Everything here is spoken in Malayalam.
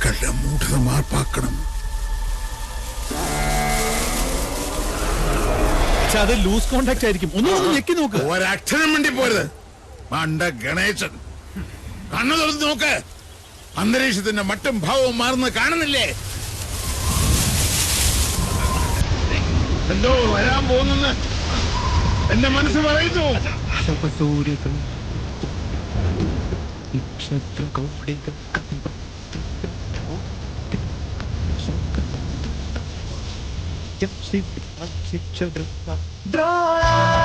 മക്കളുടെ മൂഢത മാർപ്പാക്കണം. അത് ലൂസ് കോണ്ടാക്ട് ആയിരിക്കും. ഒന്ന് ഞെക്കി നോക്ക്. ഒരക്ഷരം വേണ്ടി പോരുത്. മണ്ട ഗണേശൻ, കണ്ണു തുറന്ന് നോക്ക്. അന്തരീക്ഷത്തിന്റെ മട്ടും ഭാവവും മാറുന്നത് കാണുന്നില്ലേ? എന്തോ വരാൻ പോകുന്നെന്ന് എന്റെ മനസ്സ് പറയുന്നു. Draw